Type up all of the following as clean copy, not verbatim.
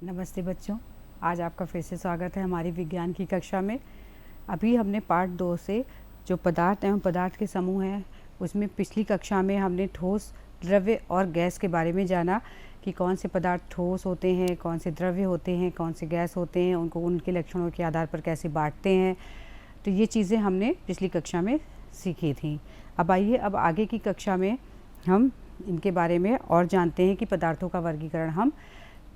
नमस्ते बच्चों, आज आपका फिर से स्वागत है हमारी विज्ञान की कक्षा में। अभी हमने पार्ट 2 से जो पदार्थ एवं पदार्थ के समूह हैं उसमें पिछली कक्षा में हमने ठोस, द्रव्य और गैस के बारे में जाना कि कौन से पदार्थ ठोस होते हैं, कौन से द्रव्य होते हैं, कौन से गैस होते हैं, उनको उनके लक्षणों के आधार पर कैसे बांटते हैं। तो ये चीज़ें हमने पिछली कक्षा में सीखी थी। अब आइए अब आगे की कक्षा में हम इनके बारे में और जानते हैं कि पदार्थों का वर्गीकरण हम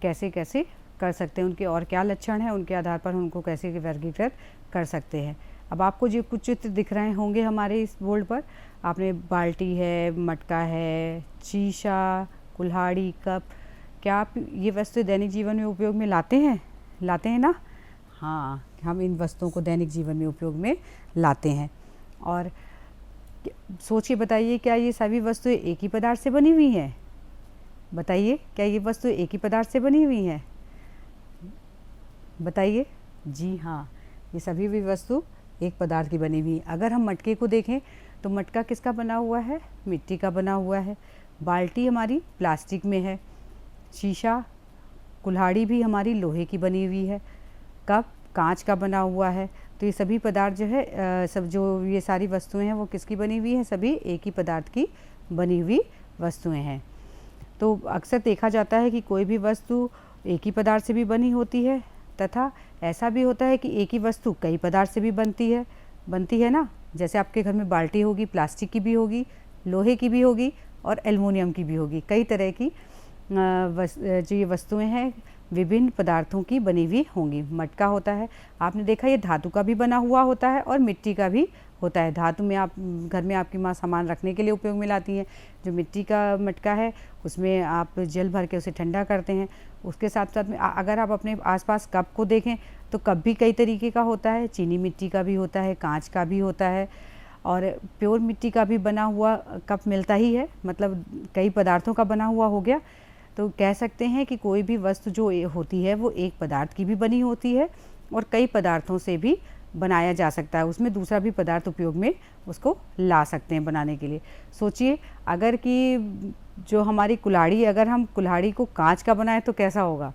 कैसे कैसे कर सकते हैं, उनके और क्या लक्षण हैं, उनके आधार पर उनको कैसे वर्गीकृत कर सकते हैं। अब आपको जो कुछ चित्र दिख रहे होंगे हमारे इस बोर्ड पर, आपने बाल्टी है, मटका है, शीशा, कुल्हाड़ी, कप, क्या आप ये वस्तु दैनिक जीवन में उपयोग में लाते हैं ना? हाँ, हम इन वस्तुओं को दैनिक जीवन में उपयोग में लाते हैं। और सोच के बताइए, क्या ये सभी वस्तुएं एक ही पदार्थ से बनी हुई हैं? बताइए, क्या ये वस्तु एक ही पदार्थ से बनी हुई हैं? बताइए। जी हाँ, ये सभी भी वस्तु एक पदार्थ की बनी हुई है। अगर हम मटके को देखें तो मटका किसका बना हुआ है? मिट्टी का बना हुआ है। बाल्टी हमारी प्लास्टिक में है। शीशा, कुल्हाड़ी भी हमारी लोहे की बनी हुई है। कप कांच का बना हुआ है। तो ये सभी पदार्थ जो है सब जो ये सारी वस्तुएं हैं वो किसकी बनी हुई हैं? सभी एक ही पदार्थ की बनी हुई वस्तुएं हैं। तो अक्सर देखा जाता है कि कोई भी वस्तु एक ही पदार्थ से भी बनी होती है, तथा ऐसा भी होता है कि एक ही वस्तु कई पदार्थ से भी बनती है ना। जैसे आपके घर में बाल्टी होगी, प्लास्टिक की भी होगी, लोहे की भी होगी और एल्युमिनियम की भी होगी। कई तरह की जो ये वस्तुएं हैं विभिन्न पदार्थों की बनी हुई होंगी। मटका होता है, आपने देखा ये धातु का भी बना हुआ होता है और मिट्टी का भी होता है। धातु में आप घर में आपकी माँ सामान रखने के लिए उपयोग में लाती हैं। जो मिट्टी का मटका है उसमें आप जल भर के उसे ठंडा करते हैं। उसके साथ साथ में अगर आप अपने आसपास कप को देखें तो कप भी कई तरीके का होता है। चीनी मिट्टी का भी होता है, कांच का भी होता है और प्योर मिट्टी का भी बना हुआ कप मिलता ही है। मतलब कई पदार्थों का बना हुआ हो गया। तो कह सकते हैं कि कोई भी वस्तु जो होती है वो एक पदार्थ की भी बनी होती है और कई पदार्थों से भी बनाया जा सकता है। उसमें दूसरा भी पदार्थ उपयोग में उसको ला सकते हैं बनाने के लिए। सोचिए, अगर कि जो हमारी कुल्हाड़ी, अगर हम कुल्हाड़ी को कांच का बनाएं तो कैसा होगा?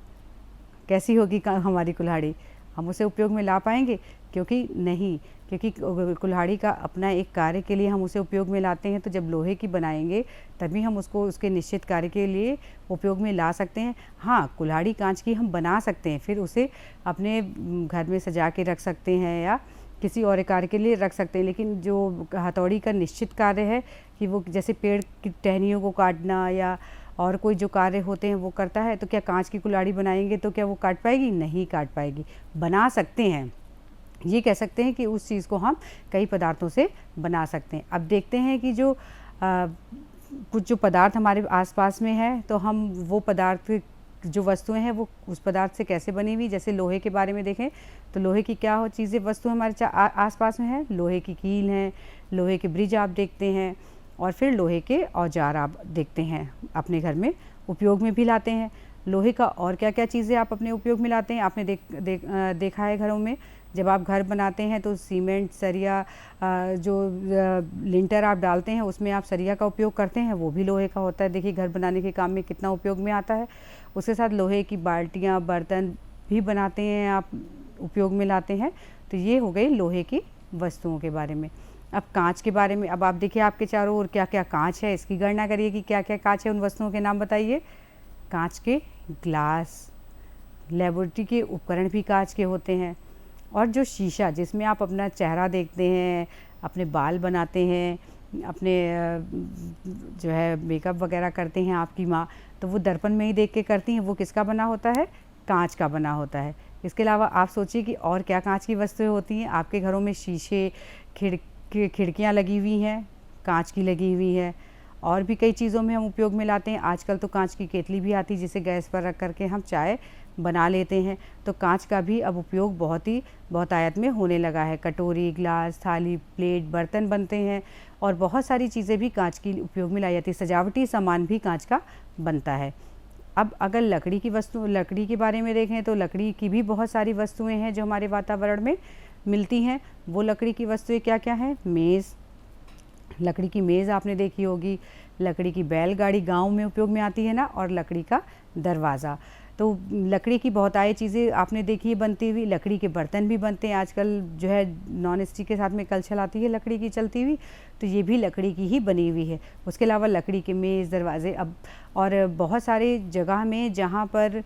कैसी होगी हमारी कुल्हाड़ी? हम उसे उपयोग में ला पाएंगे? क्योंकि नहीं, क्योंकि कुल्हाड़ी का अपना एक कार्य के लिए हम उसे उपयोग में लाते हैं। तो जब लोहे की बनाएंगे तभी हम उसको उसके निश्चित कार्य के लिए उपयोग में ला सकते हैं। हाँ, कुल्हाड़ी कांच की हम बना सकते हैं, फिर उसे अपने घर में सजा के रख सकते हैं या किसी और कार्य के लिए रख सकते हैं। लेकिन जो हथौड़ी का निश्चित कार्य है कि वो जैसे पेड़ की टहनियों को काटना या और कोई जो कार्य होते हैं वो करता है, तो क्या कांच की कुल्हाड़ी बनाएंगे तो क्या वो काट पाएगी? नहीं काट पाएगी। बना सकते हैं, ये कह सकते हैं कि उस चीज़ को हम कई पदार्थों से बना सकते हैं। अब देखते हैं कि जो कुछ जो पदार्थ हमारे आसपास में है तो हम वो पदार्थ जो वस्तुएं हैं वो उस पदार्थ से कैसे बनी हुई। जैसे लोहे के बारे में देखें तो लोहे की क्या चीज़ें वस्तु हमारे आसपास में है? लोहे की कील हैं, लोहे के ब्रिज आप देखते हैं और फिर लोहे के औजार आप देखते हैं, अपने घर में उपयोग में भी लाते हैं। लोहे का और क्या क्या चीज़ें आप अपने उपयोग में लाते हैं? आपने देखा है घरों में जब आप घर बनाते हैं तो सीमेंट, सरिया, जो लिंटर आप डालते हैं उसमें आप सरिया का उपयोग करते हैं, वो भी लोहे का होता है। देखिए घर बनाने के काम में कितना उपयोग में आता है। उसके साथ लोहे की बाल्टियाँ, बर्तन भी बनाते हैं, आप उपयोग में लाते हैं। तो ये हो गई लोहे की वस्तुओं के बारे में। अब कांच के बारे में, अब आप देखिए आपके चारों ओर क्या क्या कांच है, इसकी गणना करिए कि क्या क्या कांच है। उन वस्तुओं के नाम बताइए। कांच के ग्लास, लेबोरेटरी के उपकरण भी कांच के होते हैं। और जो शीशा जिसमें आप अपना चेहरा देखते हैं, अपने बाल बनाते हैं, अपने जो है मेकअप वगैरह करते हैं आपकी माँ, तो वो दर्पण में ही देख के करती हैं, वो किसका बना होता है? कांच का बना होता है। इसके अलावा आप सोचिए कि और क्या कांच की वस्तुएं होती हैं आपके घरों में? शीशे, खिड़कियाँ लगी हुई हैं, कांच की लगी हुई है। और भी कई चीज़ों में हम उपयोग में लाते हैं। आजकल तो कांच की केतली भी आती है जिसे गैस पर रख करके हम चाय बना लेते हैं। तो कांच का भी अब उपयोग बहुतायत में होने लगा है। कटोरी, ग्लास, थाली, प्लेट, बर्तन बनते हैं और बहुत सारी चीज़ें भी कांच की उपयोग में लाई जाती है। सजावटी सामान भी कांच का बनता है। अब अगर लकड़ी के बारे में देखें तो लकड़ी की भी बहुत सारी वस्तुएं हैं जो हमारे वातावरण में मिलती हैं। वो लकड़ी की वस्तुएं क्या क्या हैं? मेज़, लकड़ी की मेज़ आपने देखी होगी। लकड़ी की बैलगाड़ी गांव में उपयोग में आती है ना, और लकड़ी का दरवाज़ा। तो लकड़ी की बहुतायत चीज़ें आपने देखी है बनती हुई, लकड़ी के बर्तन भी बनते हैं आजकल, जो है नॉन स्टिक के साथ में कलछल आती है लकड़ी की चलती हुई, तो ये भी लकड़ी की ही बनी हुई है। उसके अलावा लकड़ी के मेज़, दरवाजे, अब और बहुत सारे जगह में जहाँ पर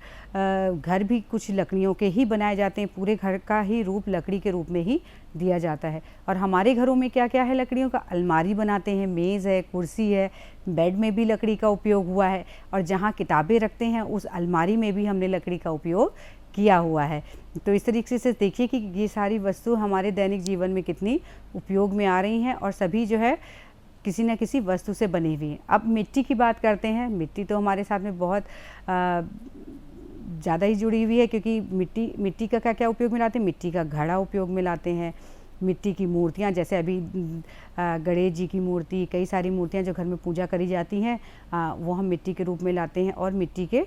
घर भी कुछ लकड़ियों के ही बनाए जाते हैं, पूरे घर का ही रूप लकड़ी के रूप में ही दिया जाता है। और हमारे घरों में क्या क्या है लकड़ियों का, अलमारी बनाते हैं, मेज़ है, कुर्सी है, बेड में भी लकड़ी का उपयोग हुआ है, और जहाँ किताबें रखते हैं उस अलमारी में भी हमने लकड़ी का उपयोग किया हुआ है। तो इस तरीके से देखिए कि ये सारी वस्तु हमारे दैनिक जीवन में कितनी उपयोग में आ रही हैं, और सभी जो है किसी न किसी वस्तु से बनी हुई है। अब मिट्टी की बात करते हैं। मिट्टी तो हमारे साथ में बहुत ज़्यादा ही जुड़ी हुई है, क्योंकि मिट्टी का क्या क्या उपयोग में लाते हैं, मिट्टी का घड़ा उपयोग में लाते हैं, मिट्टी की मूर्तियाँ, जैसे अभी गणेश जी की मूर्ति, कई सारी मूर्तियाँ जो घर में पूजा करी जाती हैं वो हम मिट्टी के रूप में लाते हैं, और मिट्टी के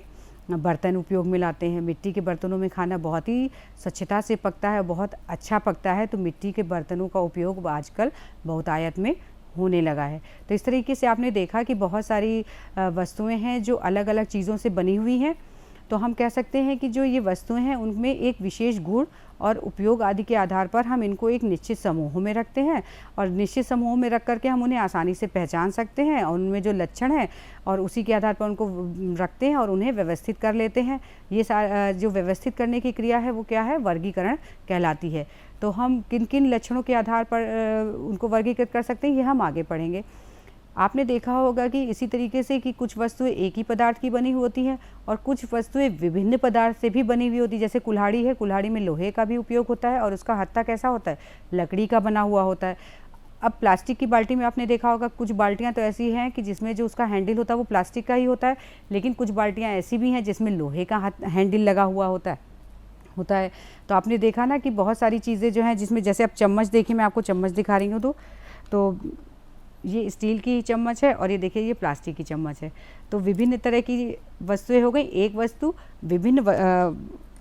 बर्तन उपयोग में लाते हैं। मिट्टी के बर्तनों में खाना बहुत ही स्वच्छता से पकता है, बहुत अच्छा पकता है, तो मिट्टी के बर्तनों का उपयोग आजकल बहुतायत में होने लगा है। तो इस तरीके से आपने देखा कि बहुत सारी वस्तुएं हैं जो अलग अलग चीज़ों से बनी हुई हैं। तो हम कह सकते हैं कि जो ये वस्तुएं हैं उनमें एक विशेष गुण और उपयोग आदि के आधार पर हम इनको एक निश्चित समूह में रखते हैं, और निश्चित समूह में रख करके हम उन्हें आसानी से पहचान सकते हैं, और उनमें जो लक्षण हैं और उसी के आधार पर उनको रखते हैं और उन्हें व्यवस्थित कर लेते हैं। ये जो व्यवस्थित करने की क्रिया है वो क्या है, वर्गीकरण कहलाती है। तो हम किन किन लक्षणों के आधार पर उनको वर्गीकृत कर सकते हैं, ये हम आगे पढ़ेंगे। आपने देखा होगा कि इसी तरीके से कि कुछ वस्तुएं एक ही पदार्थ की बनी होती हैं, और कुछ वस्तुएं विभिन्न पदार्थ से भी बनी हुई होती है। जैसे कुल्हाड़ी है, कुल्हाड़ी में लोहे का भी उपयोग होता है, और उसका हत्था कैसा होता है, लकड़ी का बना हुआ होता है। अब प्लास्टिक की बाल्टी में आपने देखा होगा, कुछ बाल्टियाँ तो ऐसी हैं कि जिसमें जो उसका हैंडल होता है वो प्लास्टिक का ही होता है, लेकिन कुछ बाल्टियाँ ऐसी भी हैं जिसमें लोहे का हैंडल लगा हुआ होता है। तो आपने देखा ना कि बहुत सारी चीज़ें जो हैं जिसमें, जैसे अब चम्मच देखिए, मैं आपको चम्मच दिखा रही हूँ, तो ये स्टील की चम्मच है, और ये देखिए ये प्लास्टिक की चम्मच है। तो विभिन्न तरह की वस्तुएं हो गई। एक वस्तु विभिन्न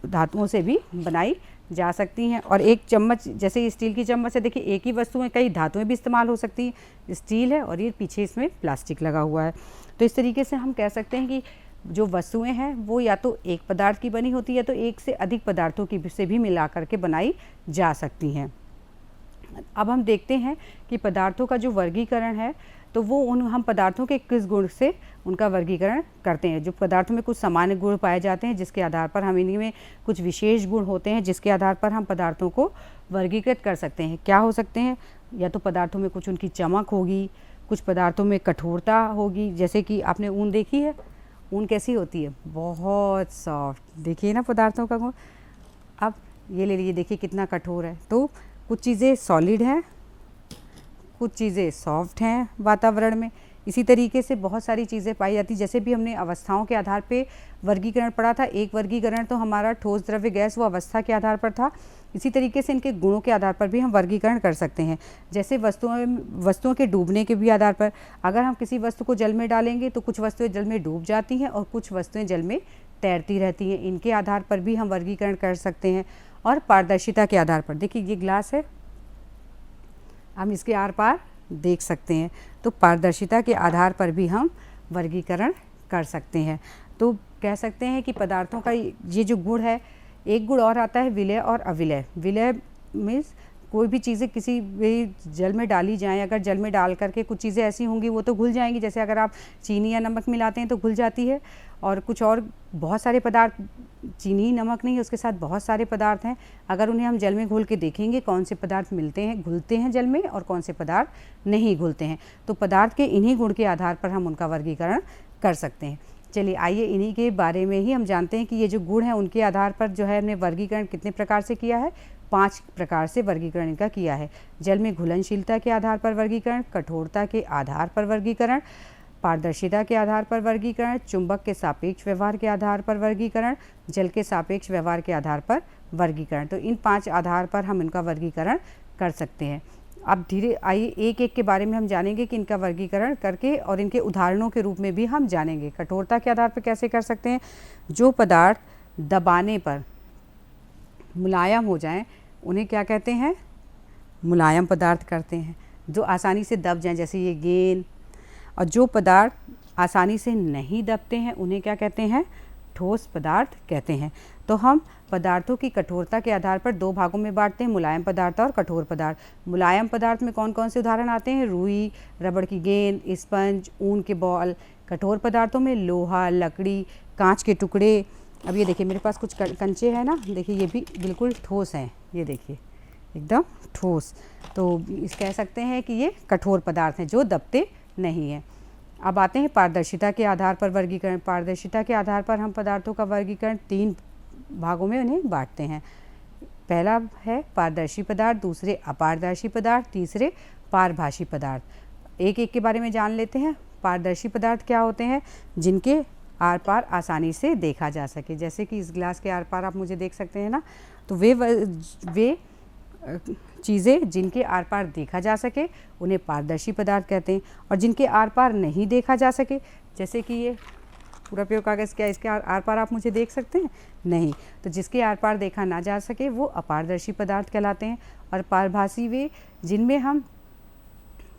धातुओं से भी बनाई जा सकती हैं, और एक चम्मच, जैसे स्टील की चम्मच है, देखिए एक ही वस्तु में कई धातुएं भी इस्तेमाल हो सकती हैं। स्टील है और ये पीछे इसमें प्लास्टिक लगा हुआ है। तो इस तरीके से हम कह सकते हैं कि जो वस्तुएं हैं वो या तो एक पदार्थ की बनी होती है, या तो एक से अधिक पदार्थों की से भी मिला करके बनाई जा सकती हैं। अब हम देखते हैं कि पदार्थों का जो वर्गीकरण है, तो वो हम पदार्थों के किस गुण से उनका वर्गीकरण करते हैं। जो पदार्थों में कुछ सामान्य गुण पाए जाते हैं जिसके आधार पर हम इनमें कुछ विशेष गुण होते हैं जिसके आधार पर हम पदार्थों को वर्गीकृत कर सकते हैं। क्या हो सकते हैं, या तो पदार्थों में कुछ उनकी चमक होगी, कुछ पदार्थों में कठोरता होगी। जैसे कि आपने ऊन देखी है, ऊन कैसी होती है, बहुत सॉफ्ट, देखिए ना पदार्थों का गुण। अब ये ले लीजिए, देखिए कितना कठोर है। तो कुछ चीज़ें सॉलिड हैं, कुछ चीज़ें सॉफ्ट हैं वातावरण में। इसी तरीके से बहुत सारी चीज़ें पाई जाती, जैसे भी हमने अवस्थाओं के आधार पे वर्गीकरण पढ़ा था। एक वर्गीकरण तो हमारा ठोस, द्रव्य, गैस, वो अवस्था के आधार पर था। इसी तरीके से इनके गुणों के आधार पर भी हम वर्गीकरण कर सकते हैं। जैसे वस्तुओं के डूबने के भी आधार पर, अगर हम किसी वस्तु को जल में डालेंगे तो कुछ वस्तुएं जल में डूब जाती हैं और कुछ वस्तुएं जल में तैरती रहती हैं। इनके आधार पर भी हम वर्गीकरण कर सकते हैं। और पारदर्शिता के आधार पर, देखिए ये ग्लास है, हम इसके आर पार देख सकते हैं। तो पारदर्शिता के आधार पर भी हम वर्गीकरण कर सकते हैं। तो कह सकते हैं कि पदार्थों का ये जो गुण है, एक गुण और आता है विलय और अविलय। विलय मीन्स कोई भी चीज़ें किसी भी जल में डाली जाएं, अगर जल में डाल करके कुछ चीज़ें ऐसी होंगी वो तो घुल जाएंगी, जैसे अगर आप चीनी या नमक मिलाते हैं तो घुल जाती है। और कुछ और बहुत सारे पदार्थ, चीनी नमक नहीं, उसके साथ बहुत सारे पदार्थ हैं, अगर उन्हें हम जल में घोल के देखेंगे कौन से पदार्थ मिलते हैं, घुलते हैं जल में, और कौन से पदार्थ नहीं घुलते हैं। तो पदार्थ के इन्हीं गुण के आधार पर हम उनका वर्गीकरण कर सकते हैं। चलिए आइए इन्हीं के बारे में ही हम जानते हैं कि ये जो गुण हैं उनके आधार पर जो है हमने वर्गीकरण कितने प्रकार से किया है। 5 प्रकार से वर्गीकरण इनका किया है। जल में घुलनशीलता के आधार पर वर्गीकरण, कठोरता के आधार पर वर्गीकरण, पारदर्शिता के आधार पर वर्गीकरण, चुंबक के सापेक्ष व्यवहार के आधार पर वर्गीकरण, जल के सापेक्ष व्यवहार के आधार पर वर्गीकरण। तो इन 5 आधार पर हम इनका वर्गीकरण कर सकते हैं। अब धीरे आइए एक एक के बारे में हम जानेंगे कि इनका वर्गीकरण करके, और इनके उदाहरणों के रूप में भी हम जानेंगे। कठोरता के आधार पर कैसे कर सकते हैं, जो पदार्थ दबाने पर मुलायम हो जाएं उन्हें क्या कहते हैं, मुलायम पदार्थ करते हैं। जो आसानी से दब जाएं, जैसे ये गेंद। और जो पदार्थ आसानी से नहीं दबते हैं उन्हें क्या कहते हैं, ठोस पदार्थ कहते हैं। तो हम पदार्थों की कठोरता के आधार पर दो भागों में बांटते हैं, मुलायम पदार्थ और कठोर पदार्थ। मुलायम पदार्थ में कौन कौन से उदाहरण आते हैं? रुई, रबड़ की गेंद, स्पंज, ऊन के बॉल। कठोर पदार्थों में लोहा, लकड़ी, कांच के टुकड़े। अब ये देखिए मेरे पास कुछ कंचे हैं ना, देखिए ये भी बिल्कुल ठोस हैं, ये देखिए एकदम ठोस। तो इस कह सकते हैं कि ये कठोर पदार्थ हैं जो दबते नहीं हैं। अब आते हैं पारदर्शिता के आधार पर वर्गीकरण। पारदर्शिता के आधार पर हम पदार्थों का वर्गीकरण 3 भागों में उन्हें बांटते हैं। पहला है पारदर्शी पदार्थ, दूसरे अपारदर्शी पदार्थ, तीसरे पारभासी पदार्थ। एक एक के बारे में जान लेते हैं। पारदर्शी पदार्थ क्या होते हैं? जिनके आर पार आसानी से देखा जा सके। जैसे कि इस गिलास के आर पार आप मुझे देख सकते हैं ना, तो वे चीज़ें जिनके आर पार देखा जा सके उन्हें पारदर्शी पदार्थ कहते हैं। और जिनके आर पार नहीं देखा जा सके, जैसे कि ये पूरा प्योर कागज़, क्या इसके आर पार आप मुझे देख सकते हैं? नहीं। तो जिसके आर पार देखा ना जा सके वो अपारदर्शी पदार्थ कहलाते हैं। और पारभासी वे जिनमें हम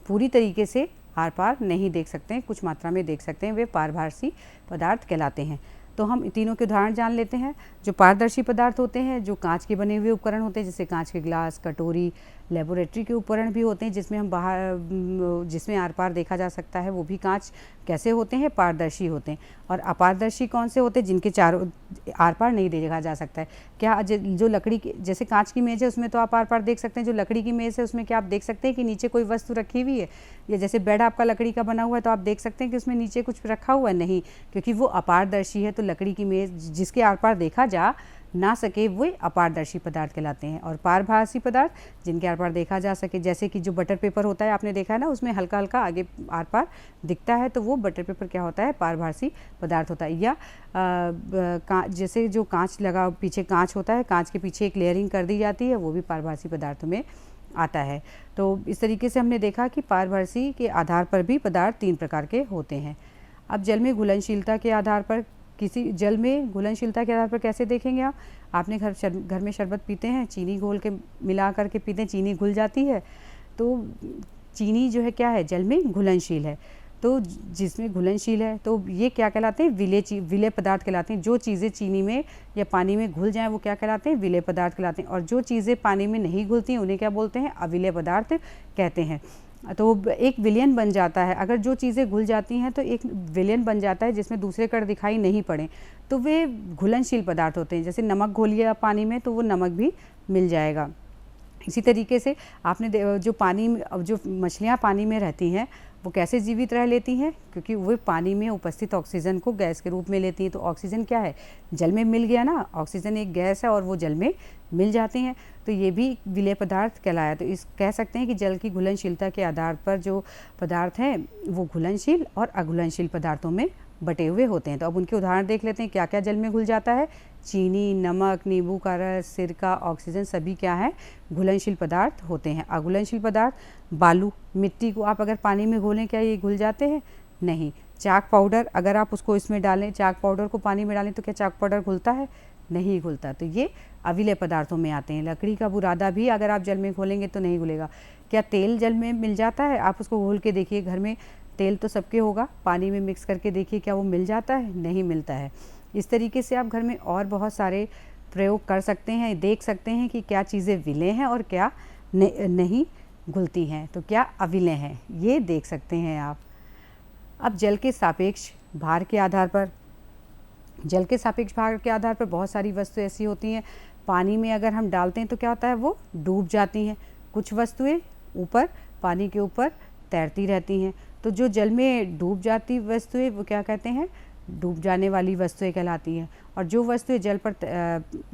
पूरी तरीके से आर पार नहीं देख सकते हैं, कुछ मात्रा में देख सकते हैं, वे पारभासी पदार्थ कहलाते हैं। तो हम तीनों के उदाहरण जान लेते हैं। जो पारदर्शी पदार्थ होते हैं, जो कांच के बने हुए उपकरण होते हैं, जैसे कांच के गिलास, कटोरी, लेबोरेटरी के उपकरण भी होते हैं जिसमें हम जिसमें आर पार देखा जा सकता है, वो भी कांच कैसे होते हैं? पारदर्शी होते हैं। और अपारदर्शी कौन से होते हैं? जिनके चारों आर पार नहीं देखा जा सकता है। क्या जो लकड़ी की, जैसे कांच की मेज़ है उसमें तो आप आर पार देख सकते हैं। जो लकड़ी की मेज़ है उसमें क्या आप देख सकते हैं कि नीचे कोई वस्तु रखी हुई है? या जैसे बेड आपका लकड़ी का बना हुआ है तो आप देख सकते हैं कि उसमें नीचे कुछ रखा हुआ है? नहीं, क्योंकि वो अपारदर्शी है। तो लकड़ी की मेज़ जिसके आर पार देखा जा ना सके वो अपारदर्शी पदार्थ कहलाते हैं। और पारभासी पदार्थ जिनके आर पार देखा जा सके, जैसे कि जो बटर पेपर होता है आपने देखा है ना, उसमें हल्का हल्का आगे आर पार दिखता है, तो वो बटर पेपर क्या होता है? पारभासी पदार्थ होता है। या जैसे जो कांच लगा, पीछे कांच होता है, कांच के पीछे एक लेयरिंग कर दी जाती है, वो भी पारभासी पदार्थों में आता है। तो इस तरीके से हमने देखा कि पारभासी के आधार पर भी पदार्थ 3 प्रकार के होते हैं। अब जल में घुलनशीलता के आधार पर, किसी जल में घुलनशीलता के आधार पर कैसे देखेंगे आप? आपने घर में शरबत पीते हैं, चीनी घोल के मिला करके पीते हैं, चीनी घुल जाती है। तो चीनी जो है क्या है? जल में घुलनशील है। तो जिसमें घुलनशील है तो ये क्या कहलाते हैं? विलेय पदार्थ कहलाते हैं। जो चीज़ें चीनी में या पानी में घुल जाएं वो क्या कहलाते हैं? विलेय पदार्थ कहलाते हैं। और जो चीज़ें पानी में नहीं घुलती हैं उन्हें क्या बोलते हैं? अविलेय पदार्थ कहते हैं। तो एक विलयन बन जाता है। अगर जो चीज़ें घुल जाती हैं तो एक विलयन बन जाता है जिसमें दूसरे कण दिखाई नहीं पड़े, तो वे घुलनशील पदार्थ होते हैं। जैसे नमक घोलिए आप पानी में तो वो नमक भी मिल जाएगा। इसी तरीके से आपने जो मछलियाँ पानी में रहती हैं वो कैसे जीवित रह लेती हैं? क्योंकि वो पानी में उपस्थित ऑक्सीजन को गैस के रूप में लेती हैं। तो ऑक्सीजन क्या है? जल में मिल गया ना, ऑक्सीजन एक गैस है और वो जल में मिल जाती हैं, तो ये भी विलेय पदार्थ कहलाया। तो इस कह सकते हैं कि जल की घुलनशीलता के आधार पर जो पदार्थ हैं वो घुलनशील और अघुलनशील पदार्थों में बटे हुए होते हैं। तो अब उनके उदाहरण देख लेते हैं। क्या क्या जल में घुल जाता है? चीनी, नमक, नींबू का रस, सिरका, ऑक्सीजन, सभी क्या है? घुलनशील पदार्थ होते हैं। अघुलनशील पदार्थ, बालू, मिट्टी को आप अगर पानी में घोलें क्या ये घुल जाते हैं? नहीं। चाक पाउडर अगर आप उसको इसमें डालें, चाक पाउडर को पानी में डालें तो क्या चाक पाउडर घुलता है? नहीं घुलता। तो ये अविलेय पदार्थों में आते हैं। लकड़ी का बुरादा भी अगर आप जल में घोलेंगे तो नहीं घुलेगा। क्या तेल जल में मिल जाता है? आप उसको घोल के देखिए, घर में तेल तो सबके होगा, पानी में मिक्स करके देखिए क्या वो मिल जाता है? नहीं मिलता है। इस तरीके से आप घर में और बहुत सारे प्रयोग कर सकते हैं, देख सकते हैं कि क्या चीज़ें विलेय हैं और क्या नहीं घुलती हैं, तो क्या अविलेय हैं, ये देख सकते हैं आप। अब जल के सापेक्ष भार के आधार पर, बहुत सारी वस्तुएं ऐसी होती हैं पानी में अगर हम डालते हैं तो क्या होता है? वो डूब जाती हैं। कुछ वस्तुएं ऊपर पानी के ऊपर तैरती रहती हैं। तो जो जल में डूब जाती वस्तुएं वो क्या कहते हैं? डूब जाने वाली वस्तुएं कहलाती हैं। और जो वस्तुएं जल पर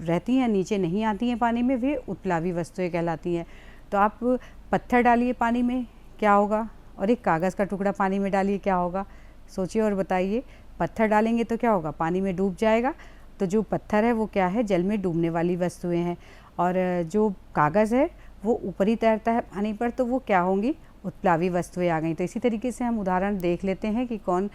रहती हैं, नीचे नहीं आती हैं पानी में, वे उत्प्लावी वस्तुएं कहलाती हैं। तो आप पत्थर डालिए पानी में, क्या होगा? और एक कागज़ का टुकड़ा पानी में डालिए, क्या होगा? सोचिए और बताइए। पत्थर डालेंगे तो क्या होगा? पानी में डूब जाएगा। तो जो पत्थर है वो क्या है? जल में डूबने वाली वस्तुएं हैं। और जो कागज़ है वो ऊपर ही तैरता है पानी पर, तो वो क्या होंगी? उत्प्लावी वस्तुएं आ गई। तो इसी तरीके से हम उदाहरण देख लेते हैं कि कौन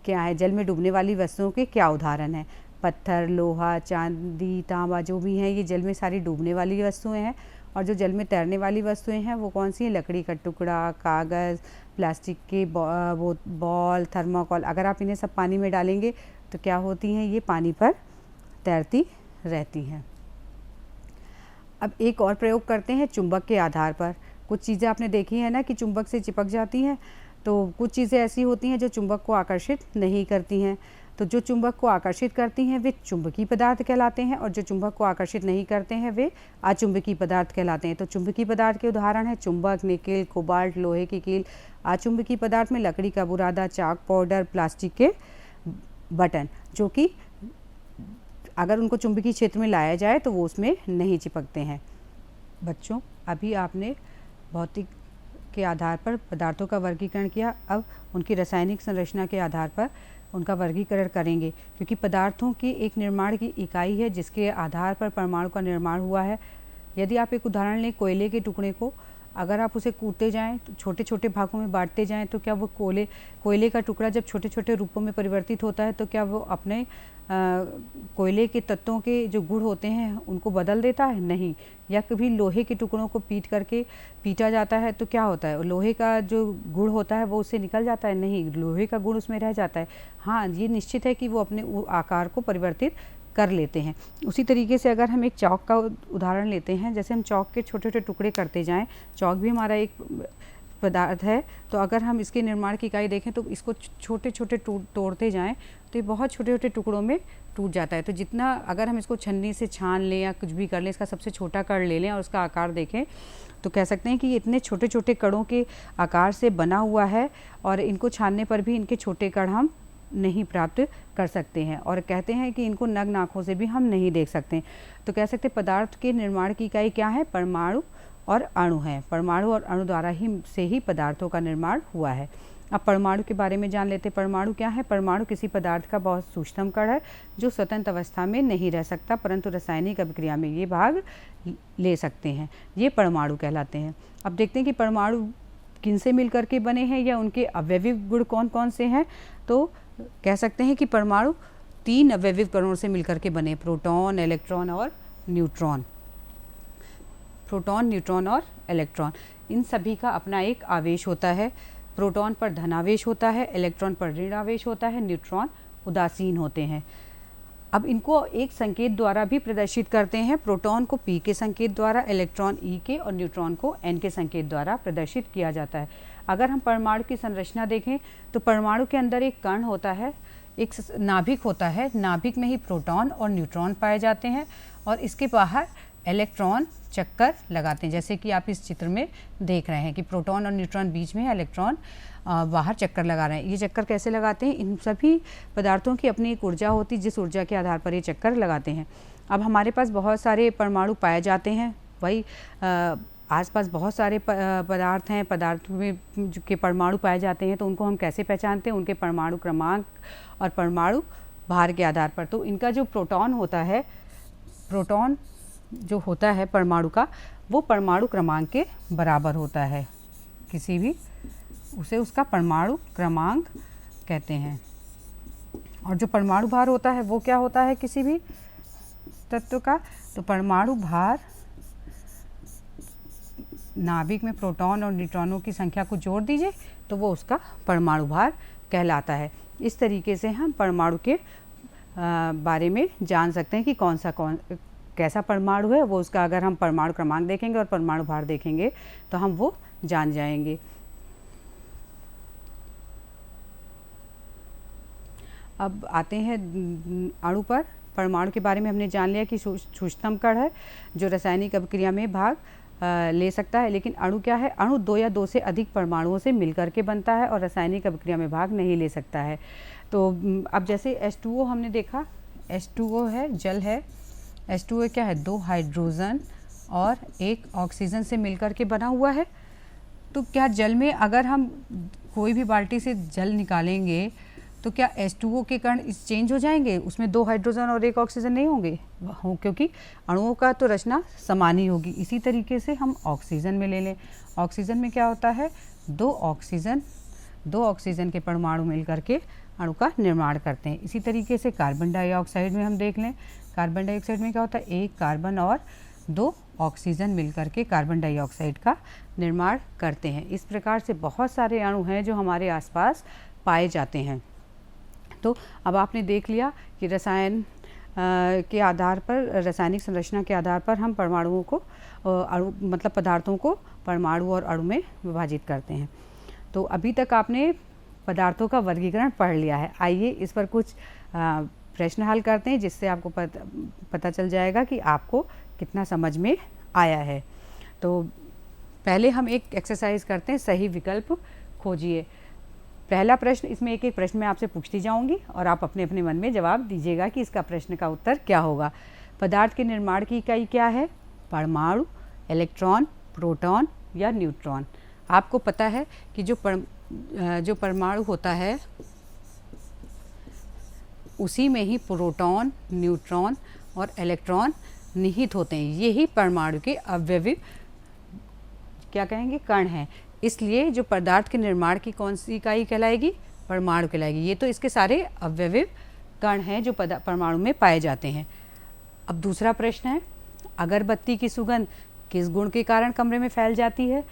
क्या है। जल में डूबने वाली वस्तुओं के क्या उदाहरण हैं? पत्थर, लोहा, चांदी, तांबा, जो भी हैं ये जल में सारी डूबने वाली वस्तुएं हैं। और जो जल में तैरने वाली वस्तुएं हैं वो कौन सी हैं? लकड़ी का टुकड़ा, कागज़, प्लास्टिक के बॉल, थर्माकोल। अगर आप इन्हें सब पानी में डालेंगे तो क्या होती हैं, ये पानी पर तैरती रहती हैं। अब एक और प्रयोग करते हैं चुंबक के आधार पर। कुछ चीज़ें आपने देखी है ना कि चुंबक से चिपक जाती हैं, तो कुछ चीज़ें ऐसी होती हैं जो चुंबक को आकर्षित नहीं करती हैं। तो जो चुंबक को आकर्षित करती हैं वे चुंबकीय पदार्थ कहलाते हैं, और जो चुंबक को आकर्षित नहीं करते हैं वे अचुंबकीय पदार्थ कहलाते हैं। तो चुंबकीय पदार्थ के उदाहरण हैं चुंबक, निकेल, कोबाल्ट, लोहे की कील। अचुंबकीय पदार्थ में लकड़ी का बुरादा, चाक, पाउडर, प्लास्टिक के बटन, जो कि अगर उनको चुंबकीय क्षेत्र में लाया जाए तो वो उसमें नहीं चिपकते हैं। बच्चों, अभी आपने भौतिक के आधार पर पदार्थों का वर्गीकरण किया, अब उनकी रासायनिक संरचना के आधार पर उनका वर्गीकरण करेंगे, क्योंकि पदार्थों की एक निर्माण की इकाई है जिसके आधार पर परमाणु का निर्माण हुआ है। यदि आप एक उदाहरण लें, कोयले के टुकड़े को, अगर आप उसे कूटते जाएं तो छोटे छोटे भागों में बांटते जाएं, तो क्या वो कोयले का टुकड़ा जब छोटे छोटे रूपों में परिवर्तित होता है तो क्या वो अपने कोयले के तत्वों के जो गुण होते हैं उनको बदल देता है? नहीं। या कभी लोहे के टुकड़ों को पीटा जाता है तो क्या होता है, लोहे का जो गुण होता है वो उससे निकल जाता है? नहीं, लोहे का गुण उसमें रह जाता है। हाँ, ये निश्चित है कि वो अपने आकार को परिवर्तित कर लेते हैं। उसी तरीके से अगर हम एक चौक का उदाहरण लेते हैं, जैसे हम चौक के छोटे छोटे टुकड़े करते जाएं, चौक भी हमारा एक पदार्थ है, तो अगर हम इसके निर्माण की इकाई देखें तो इसको छोटे छोटे तोड़ते जाएं तो ये बहुत छोटे छोटे टुकड़ों में टूट जाता है। तो जितना अगर हम इसको छन्नी से छान लें या कुछ भी कर लें, इसका सबसे छोटा कण ले लें और उसका आकार देखें तो कह सकते हैं कि ये इतने छोटे छोटे कणों के आकार से बना हुआ है, और इनको छानने पर भी इनके छोटे कण हम नहीं प्राप्त कर सकते हैं, और कहते हैं कि इनको नग्न आँखों से भी हम नहीं देख सकते। तो कह सकते पदार्थ के निर्माण की इकाई क्या है? परमाणु और अणु हैं। परमाणु और अणु द्वारा से ही पदार्थों का निर्माण हुआ है। अब परमाणु के बारे में जान लेते हैं। परमाणु क्या है? परमाणु किसी पदार्थ का बहुत सूक्ष्म कण है जो स्वतंत्र अवस्था में नहीं रह सकता, परंतु रासायनिक अभिक्रिया में ये भाग ले सकते हैं। ये परमाणु कहलाते हैं। अब देखते हैं कि परमाणु किनसे मिलकर के बने हैं या उनके अवयविक गुण कौन कौन से हैं। तो कह सकते हैं कि परमाणु 3 अवयविक कणों से मिलकर के बने, प्रोटॉन, इलेक्ट्रॉन और न्यूट्रॉन। प्रोटॉन, न्यूट्रॉन और इलेक्ट्रॉन, इन सभी का अपना एक आवेश होता है। प्रोटॉन पर धनावेश होता है, इलेक्ट्रॉन पर ऋण आवेश होता है, न्यूट्रॉन उदासीन होते हैं। अब इनको एक संकेत द्वारा भी प्रदर्शित करते हैं। प्रोटॉन को P के संकेत द्वारा, इलेक्ट्रॉन E के और न्यूट्रॉन को N के संकेत द्वारा प्रदर्शित किया जाता है। अगर हम परमाणु की संरचना देखें तो परमाणु के अंदर एक कण होता है, एक नाभिक होता है। नाभिक में ही प्रोटॉन और न्यूट्रॉन पाए जाते हैं, और इसके बाहर इलेक्ट्रॉन चक्कर लगाते हैं, जैसे कि आप इस चित्र में देख रहे हैं कि प्रोटॉन और न्यूट्रॉन बीच में, इलेक्ट्रॉन बाहर चक्कर लगा रहे हैं। ये चक्कर कैसे लगाते हैं? इन सभी पदार्थों की अपनी एक ऊर्जा होती है, जिस ऊर्जा के आधार पर ये चक्कर लगाते हैं। अब हमारे पास बहुत सारे परमाणु पाए जाते हैं, वही आसपास बहुत सारे पदार्थ हैं, पदार्थों में के परमाणु पाए जाते हैं। तो उनको हम कैसे पहचानते हैं? उनके परमाणु क्रमांक और परमाणु भार के आधार पर। तो इनका जो प्रोटॉन होता है, प्रोटॉन जो होता है परमाणु का, वो परमाणु क्रमांक के बराबर होता है। किसी भी उसे उसका परमाणु क्रमांक कहते हैं। और जो परमाणु भार होता है वो क्या होता है किसी भी तत्व का? तो परमाणु भार नाभिक में प्रोटॉन और न्यूट्रॉनों की संख्या को जोड़ दीजिए तो वो उसका परमाणु भार कहलाता है। इस तरीके से हम परमाणु के बारे में जान सकते हैं कि कैसा परमाणु है वो, उसका अगर हम परमाणु क्रमांक देखेंगे और परमाणु भार देखेंगे तो हम वो जान जाएंगे। अब आते हैं अणु पर। परमाणु के बारे में हमने जान लिया कि सूक्ष्मतम कण है जो रासायनिक अभिक्रिया में भाग ले सकता है। लेकिन अणु क्या है? अणु 2 या 2 से अधिक परमाणुओं से मिलकर के बनता है और रासायनिक अभिक्रिया में भाग नहीं ले सकता है। तो अब जैसे H2O हमने देखा, H2O है, जल है। H2O क्या है? 2 हाइड्रोजन और 1 ऑक्सीजन से मिलकर के बना हुआ है। तो क्या जल में अगर हम कोई भी बाल्टी से जल निकालेंगे तो क्या H2O के कण चेंज हो जाएंगे? उसमें 2 हाइड्रोजन और 1 ऑक्सीजन नहीं होंगे, क्योंकि अणुओं का तो रचना समान ही होगी। इसी तरीके से हम ऑक्सीजन में ले लें। ऑक्सीजन में क्या होता है? 2 ऑक्सीजन के परमाणु मिलकर के अणु का निर्माण करते हैं। इसी तरीके से कार्बन डाइऑक्साइड में हम देख लें। कार्बन डाइऑक्साइड में क्या होता है? 1 कार्बन और 2 ऑक्सीजन मिलकर के कार्बन डाइऑक्साइड का निर्माण करते हैं। इस प्रकार से बहुत सारे अणु हैं जो हमारे आसपास पाए जाते हैं। तो अब आपने देख लिया कि रसायन के आधार पर, रासायनिक संरचना के आधार पर हम परमाणुओं को अणु मतलब पदार्थों को परमाणु और अणु में विभाजित करते हैं। तो अभी तक आपने पदार्थों का वर्गीकरण पढ़ लिया है। आइए इस पर कुछ प्रश्न हल करते हैं, जिससे आपको पता चल जाएगा कि आपको कितना समझ में आया है। तो पहले हम एक एक्सरसाइज करते हैं, सही विकल्प खोजिए। पहला प्रश्न, इसमें एक एक प्रश्न मैं आपसे पूछती जाऊंगी और आप अपने अपने मन में जवाब दीजिएगा कि इसका प्रश्न का उत्तर क्या होगा। पदार्थ के निर्माण की इकाई क्या है? परमाणु, इलेक्ट्रॉन, प्रोटॉन या न्यूट्रॉन। आपको पता है कि जो परमाणु होता है उसी में ही प्रोटॉन, न्यूट्रॉन और इलेक्ट्रॉन निहित होते हैं। यही परमाणु के अवयवी क्या कहेंगे? कण हैं। इसलिए जो पदार्थ के निर्माण की कौन सी इकाई कहलाएगी? परमाणु कहलाएगी। ये तो इसके सारे अवयवी कण हैं जो परमाणु में पाए जाते हैं। अब दूसरा प्रश्न है, अगरबत्ती की सुगंध किस गुण के कारण कमरे में फैल जाती है?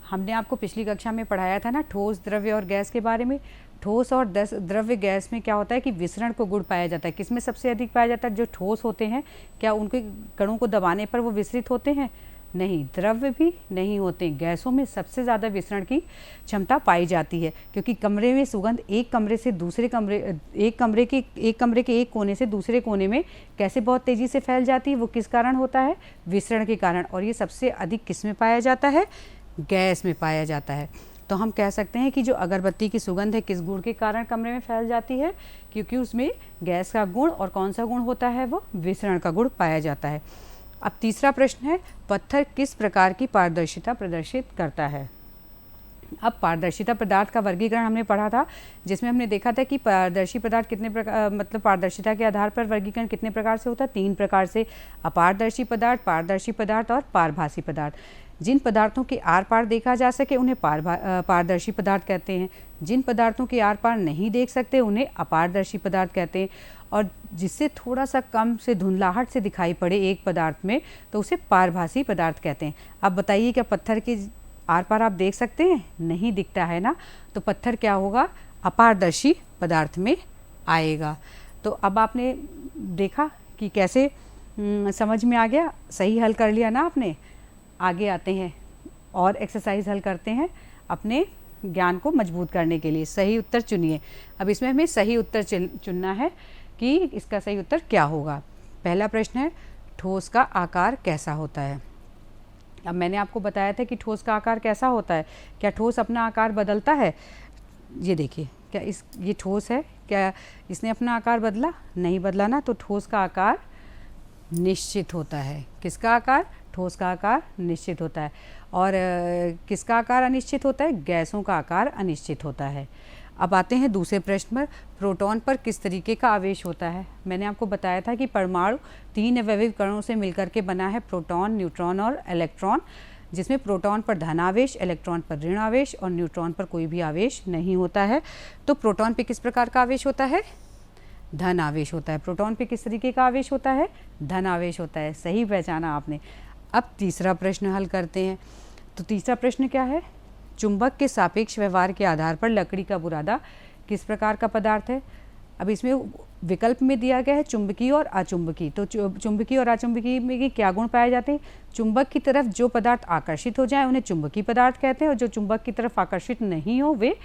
हमने आपको पिछली कक्षा में पढ़ाया था ना, ठोस, द्रव्य और गैस के बारे में। ठोस और द्रव्य गैस में क्या होता है कि विसरण को गुण पाया जाता है। किसमें सबसे अधिक पाया जाता है? जो ठोस होते हैं, क्या उनके कणों को दबाने पर वो विसरित होते हैं? नहीं। द्रव्य भी नहीं होते। गैसों में सबसे ज़्यादा विसरण की क्षमता पाई जाती है, क्योंकि कमरे में सुगंध एक कमरे के एक कोने से दूसरे कोने में कैसे बहुत तेज़ी से फैल जाती है? वो किस कारण होता है? विसरण के कारण। और ये सबसे अधिक किस में पाया जाता है? गैस में पाया जाता है। तो हम कह सकते हैं कि जो अगरबत्ती की सुगंध है किस गुण के कारण कमरे में फैल जाती है? क्योंकि उसमें गैस का गुण, और कौन सा गुण होता है? वो विसरण का गुण पाया जाता है। अब तीसरा प्रश्न है, पत्थर किस प्रकार की पारदर्शिता प्रदर्शित करता है? अब पारदर्शिता पदार्थ का वर्गीकरण हमने पढ़ा था, जिसमें हमने देखा था कि पारदर्शी पदार्थ कितने प्रकार, मतलब पारदर्शिता के आधार पर वर्गीकरण कितने प्रकार से होता है? 3 प्रकार से। अपारदर्शी पदार्थ, पारदर्शी पदार्थ और पारभासी पदार्थ। जिन पदार्थों के आर पार देखा जा सके उन्हें पारदर्शी पदार्थ कहते हैं। जिन पदार्थों के आर पार नहीं देख सकते उन्हें अपारदर्शी पदार्थ कहते हैं। और जिससे थोड़ा सा कम से धुंधलाहट से दिखाई पड़े एक पदार्थ में, तो उसे पारभासी पदार्थ कहते हैं। अब बताइए, क्या पत्थर के आर पार आप देख सकते हैं? नहीं दिखता है ना, तो पत्थर क्या होगा? अपारदर्शी पदार्थ में आएगा। तो अब आपने देखा कि कैसे समझ में आ गया, सही हल कर लिया ना आपने। आगे आते हैं और एक्सरसाइज हल करते हैं अपने ज्ञान को मजबूत करने के लिए। सही उत्तर चुनिए। अब इसमें हमें सही उत्तर चुनना है कि इसका सही उत्तर क्या होगा। पहला प्रश्न है, ठोस का आकार कैसा होता है? अब मैंने आपको बताया था कि ठोस का आकार कैसा होता है। क्या ठोस अपना आकार बदलता है? ये देखिए, क्या ये ठोस है, क्या इसने अपना आकार बदला? नहीं बदला ना। तो ठोस का आकार निश्चित होता है। किसका आकार? ठोस का आकार निश्चित होता है। और किसका आकार अनिश्चित होता है? गैसों का आकार अनिश्चित होता है। अब आते हैं दूसरे प्रश्न पर, प्रोटॉन पर किस तरीके का आवेश होता है? मैंने आपको बताया था कि परमाणु 3 अवयवी कणों से मिलकर के बना है, प्रोटॉन, न्यूट्रॉन और इलेक्ट्रॉन, जिसमें प्रोटॉन पर धन आवेश, इलेक्ट्रॉन पर ऋण आवेश और न्यूट्रॉन पर कोई भी आवेश नहीं होता है। तो प्रोटॉन पे किस प्रकार का आवेश होता है? धन आवेश होता है। प्रोटॉन पे किस तरीके का आवेश होता है? धन आवेश होता है। सही पहचाना आपने। अब तीसरा प्रश्न हल करते हैं। तो तीसरा प्रश्न क्या है? चुंबक के सापेक्ष व्यवहार के आधार पर लकड़ी का बुरादा किस प्रकार का पदार्थ है? अब इसमें विकल्प में दिया गया है चुंबकीय और अचुंबकीय। तो चुंबकीय और अचुंबकीय में क्या गुण पाए जाते हैं? चुंबक की तरफ जो पदार्थ आकर्षित हो जाए उन्हें चुंबकीय पदार्थ कहते हैं, और जो चुंबक की तरफ आकर्षित नहीं हो वे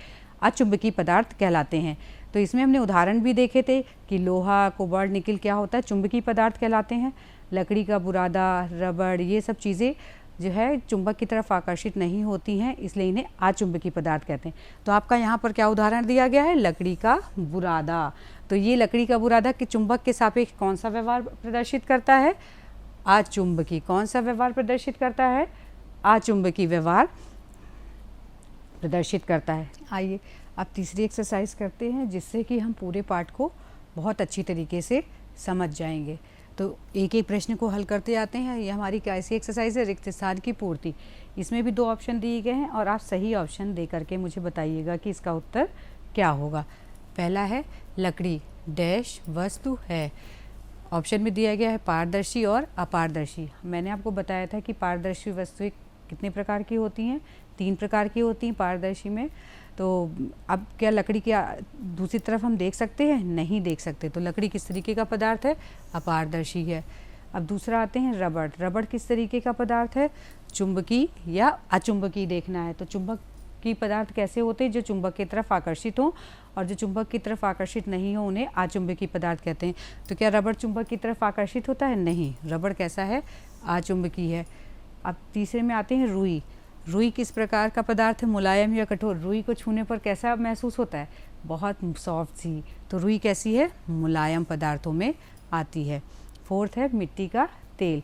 अचुंबकीय पदार्थ कहलाते हैं। तो इसमें हमने उदाहरण भी देखे थे कि लोहा, कोबाल्ट, निकिल क्या होता है? चुंबकीय पदार्थ कहलाते हैं। लकड़ी का बुरादा, रबड़, ये सब चीज़ें जो है चुंबक की तरफ आकर्षित नहीं होती हैं, इसलिए इन्हें अचुंबकीय पदार्थ कहते हैं। तो आपका यहाँ पर क्या उदाहरण दिया गया है? लकड़ी का बुरादा। तो ये लकड़ी का बुरादा कि चुंबक के सापेक्ष कौन सा व्यवहार प्रदर्शित करता है? अचुंबकीय। कौन सा व्यवहार प्रदर्शित करता है? अचुंबकीय व्यवहार प्रदर्शित करता है। आइए अब तीसरी एक्सरसाइज करते हैं, जिससे कि हम पूरे पाठ को बहुत अच्छी तरीके से समझ जाएंगे। तो एक एक प्रश्न को हल करते आते हैं। ये हमारी कैसी एक्सरसाइज है? रिक्त स्थान की पूर्ति। इसमें भी 2 ऑप्शन दिए गए हैं और आप सही ऑप्शन दे करके मुझे बताइएगा कि इसका उत्तर क्या होगा। पहला है, लकड़ी डैश वस्तु है। ऑप्शन में दिया गया है पारदर्शी और अपारदर्शी। मैंने आपको बताया था कि पारदर्शी वस्तुएं कितने प्रकार की होती हैं? 3 प्रकार की होती हैं पारदर्शी में। तो अब क्या लकड़ी के दूसरी तरफ हम देख सकते हैं? नहीं देख सकते। तो लकड़ी किस तरीके का पदार्थ है? अपारदर्शी है। अब दूसरा आते हैं रबड़। रबड़ किस तरीके का पदार्थ है? चुंबकीय या अचुंबकीय देखना है तो चुंबकीय पदार्थ कैसे होते हैं? जो चुंबक की तरफ आकर्षित हों, और जो चुंबक की तरफ आकर्षित नहीं हो उन्हें अचुंबकीय पदार्थ कहते हैं। तो क्या रबड़ चुंबक की तरफ आकर्षित होता है? नहीं, रबड़ कैसा है? अचुंबकीय है। अब तीसरे में आते हैं रुई। रुई किस प्रकार का पदार्थ है? मुलायम या कठोर? रुई को छूने पर कैसा महसूस होता है? बहुत सॉफ्ट सी। तो रुई कैसी है? मुलायम पदार्थों में आती है। फोर्थ है मिट्टी का तेल।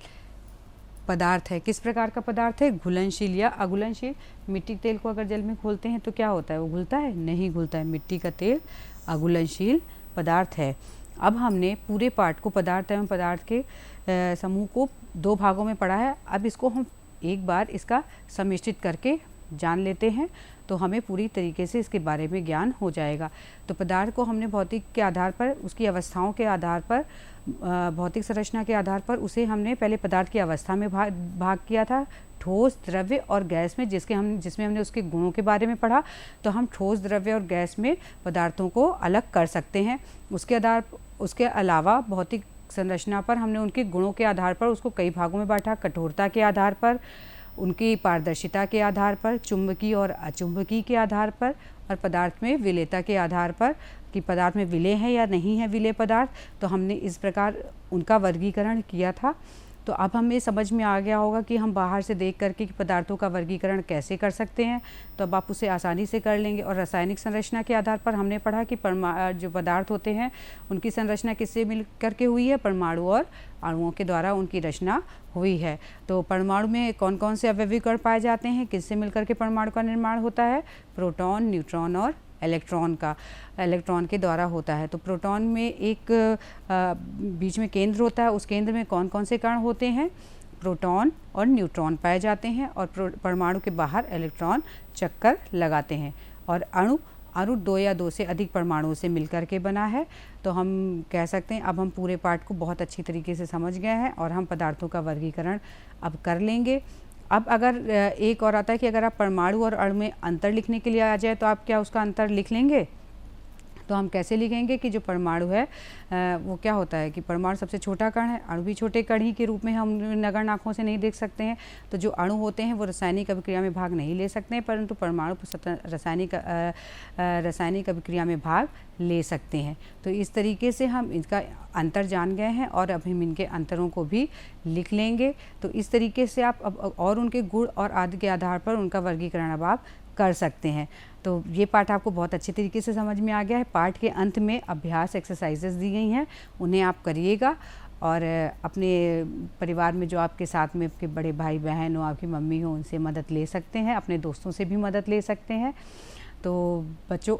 पदार्थ है, किस प्रकार का पदार्थ है? घुलनशील या अघुलनशील? मिट्टी के तेल को अगर जल में घोलते हैं तो क्या होता है? वो घुलता है? नहीं घुलता है। मिट्टी का तेल अघुलनशील पदार्थ है। अब हमने पूरे पाठ को, पदार्थ एवं पदार्थ के समूह को 2 भागों में पढ़ा है। अब इसको हम एक बार इसका सम्मिश्रित करके जान लेते हैं तो हमें पूरी तरीके से इसके बारे में ज्ञान हो जाएगा। तो पदार्थ को हमने भौतिक के आधार पर, उसकी अवस्थाओं के आधार पर, भौतिक संरचना के आधार पर उसे हमने पहले पदार्थ की अवस्था में भाग किया था, ठोस, द्रव्य और गैस में, जिसमें हमने उसके गुणों के बारे में पढ़ा। तो हम ठोस, द्रव्य और गैस में पदार्थों को अलग कर सकते हैं। उसके अलावा भौतिक संरचना पर हमने उनके गुणों के आधार पर उसको कई भागों में बांटा। कठोरता के आधार पर, उनकी पारदर्शिता के आधार पर, चुंबकीय और अचुंबकीय के आधार पर, और पदार्थ में विलेयता के आधार पर कि पदार्थ में विलेय है या नहीं है विलेय पदार्थ। तो हमने इस प्रकार उनका वर्गीकरण किया था। तो अब हमें समझ में आ गया होगा कि हम बाहर से देख करके कि पदार्थों का वर्गीकरण कैसे कर सकते हैं। तो अब आप उसे आसानी से कर लेंगे। और रासायनिक संरचना के आधार पर हमने पढ़ा कि जो पदार्थ होते हैं उनकी संरचना किससे मिल करके हुई है? परमाणु और अणुओं के द्वारा उनकी रचना हुई है। तो परमाणु में कौन कौन से अवयवी कण पाए जाते हैं? किससे मिलकर के परमाणु का निर्माण होता है? प्रोटॉन, न्यूट्रॉन और इलेक्ट्रॉन के द्वारा होता है। तो प्रोटॉन में एक बीच में केंद्र होता है। उस केंद्र में कौन कौन से कण होते हैं? प्रोटॉन और न्यूट्रॉन पाए जाते हैं। और परमाणु के बाहर इलेक्ट्रॉन चक्कर लगाते हैं। और अणु 2 या 2 से अधिक परमाणुओं से मिलकर के बना है। तो हम कह सकते हैं अब हम पूरे पाठ को बहुत अच्छी तरीके से समझ गए हैं और हम पदार्थों का वर्गीकरण अब कर लेंगे। अब अगर एक और आता है कि अगर आप परमाणु और अणु में अंतर लिखने के लिए आ जाए तो आप क्या उसका अंतर लिख लेंगे? तो हम कैसे लिखेंगे कि जो परमाणु है वो क्या होता है कि परमाणु सबसे छोटा कण है, अणु भी छोटे कण ही के रूप में हम नगण्य आँखों से नहीं देख सकते हैं। तो जो अणु होते हैं वो रासायनिक अभिक्रिया में भाग नहीं ले सकते हैं, परंतु परमाणु रासायनिक अभिक्रिया में भाग ले सकते हैं। तो इस तरीके से हम इनका अंतर जान गए हैं और अब हम इनके अंतरों को भी लिख लेंगे। तो इस तरीके से आप अब और उनके गुण और आदि के आधार पर उनका वर्गीकरण अब आप कर सकते हैं। तो ये पाठ आपको बहुत अच्छे तरीके से समझ में आ गया है। पाठ के अंत में अभ्यास एक्सरसाइजेस दी गई हैं, उन्हें आप करिएगा और अपने परिवार में जो आपके साथ में आपके बड़े भाई बहन हो, आपकी मम्मी हो, उनसे मदद ले सकते हैं, अपने दोस्तों से भी मदद ले सकते हैं। तो बच्चों,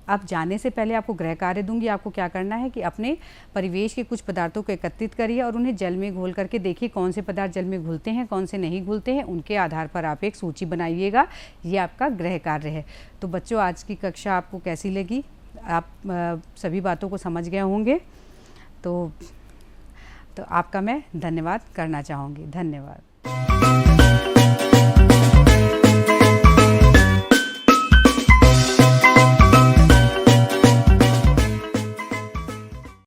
अब जाने से पहले आपको गृह कार्य दूंगी। आपको क्या करना है कि अपने परिवेश के कुछ पदार्थों को एकत्रित करिए और उन्हें जल में घोल करके देखिए कौन से पदार्थ जल में घुलते हैं, कौन से नहीं घुलते हैं। उनके आधार पर आप एक सूची बनाइएगा। ये आपका गृह कार्य है। तो बच्चों, आज की कक्षा आपको कैसी लगी? आप सभी बातों को समझ गए होंगे। तो आपका मैं धन्यवाद करना चाहूँगी। धन्यवाद।